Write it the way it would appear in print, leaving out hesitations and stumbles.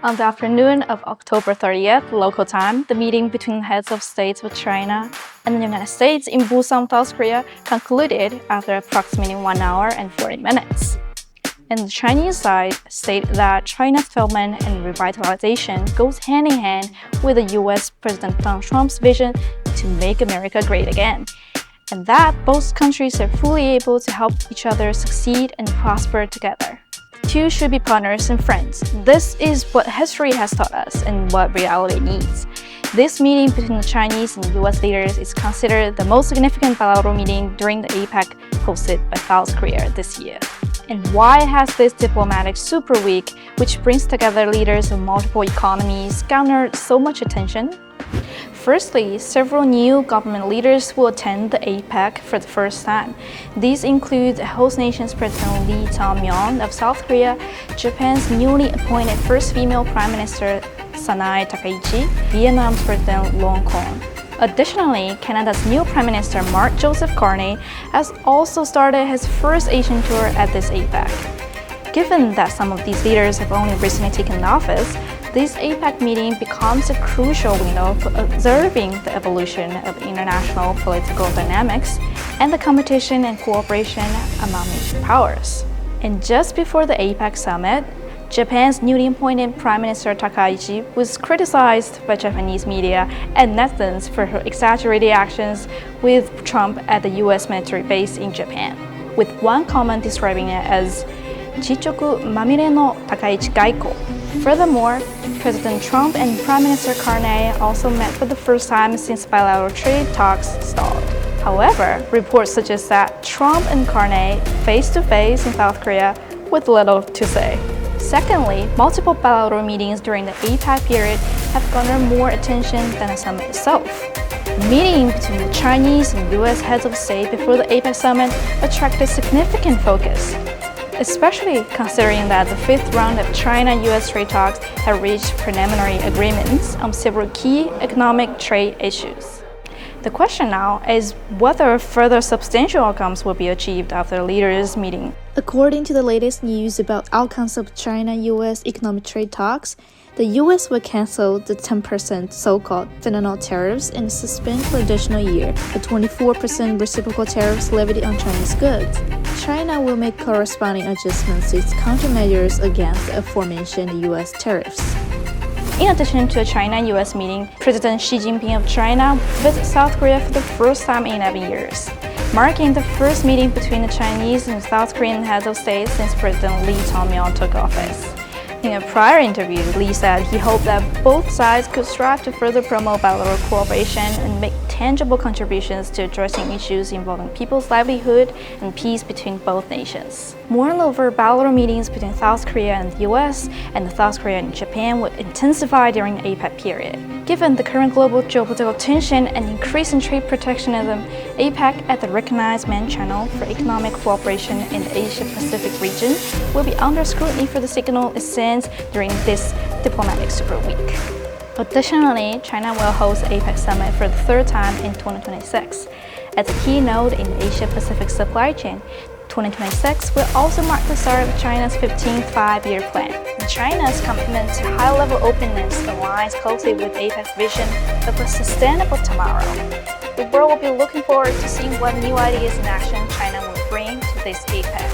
On the afternoon of October 30th, local time, the meeting between heads of states of China and the United States in Busan, South Korea concluded after approximately 1 hour and 40 minutes. And the Chinese side stated that China's development and revitalization goes hand in hand with the US President Donald Trump's vision to make America great again, and that both countries are fully able to help each other succeed and prosper together. Two should be partners and friends. This is what history has taught us and what reality needs. This meeting between the Chinese and US leaders is considered the most significant bilateral meeting during the APEC hosted by South Korea this year. And why has this diplomatic super week, which brings together leaders of multiple economies, garnered so much attention? Firstly, several new government leaders will attend the APEC for the first time. These include the host nation's President Lee Jae-myung of South Korea, Japan's newly appointed first female Prime Minister Sanae Takaichi, Vietnam's President Long Con. Additionally, Canada's new Prime Minister Mark Joseph Carney has also started his first Asian tour at this APEC. Given that some of these leaders have only recently taken office, this APEC meeting becomes a crucial window for observing the evolution of international political dynamics and the competition and cooperation among major powers. And just before the APEC summit, Japan's newly appointed Prime Minister Takaichi was criticized by Japanese media and netizens for her exaggerated actions with Trump at the US military base in Japan, with one comment describing it as "Chichoku mamire no Takaichi gaiko." Furthermore, President Trump and Prime Minister Carney also met for the first time since bilateral trade talks stalled. However, reports suggest that Trump and Carney face-to-face in South Korea with little to say. Secondly, multiple bilateral meetings during the APEC period have garnered more attention than the summit itself. The meeting between the Chinese and US heads of state before the APEC summit attracted significant focus, especially considering that the fifth round of China-US trade talks have reached preliminary agreements on several key economic trade issues. The question now is whether further substantial outcomes will be achieved after the leaders' meeting. According to the latest news about outcomes of China-US economic trade talks, the US will cancel the 10% so-called fentanyl tariffs and suspend for an additional year the 24% reciprocal tariffs levied on Chinese goods. China will make corresponding adjustments to its countermeasures against the aforementioned US tariffs. In addition to a China-US meeting, President Xi Jinping of China visits South Korea for the first time in 11 years, marking the first meeting between the Chinese and South Korean heads of state since President Lee Jae-myung took office. In a prior interview, Lee said he hoped that both sides could strive to further promote bilateral cooperation and make tangible contributions to addressing issues involving people's livelihood and peace between both nations. Moreover, bilateral meetings between South Korea and the US and South Korea and Japan would intensify during the APEC period. Given the current global geopolitical tension and increase in trade protectionism, APEC, as the recognized main channel for economic cooperation in the Asia-Pacific region, will be under scrutiny for the signal it sends during this diplomatic super week. Additionally, China will host the APEC summit for the third time in 2026. As a key node in the Asia-Pacific supply chain, 2026 will also mark the start of China's 15th five-year plan. China's commitment to high-level openness aligns closely with APEC's vision of a sustainable tomorrow. The world will be looking forward to seeing what new ideas and action China will bring to this APEC.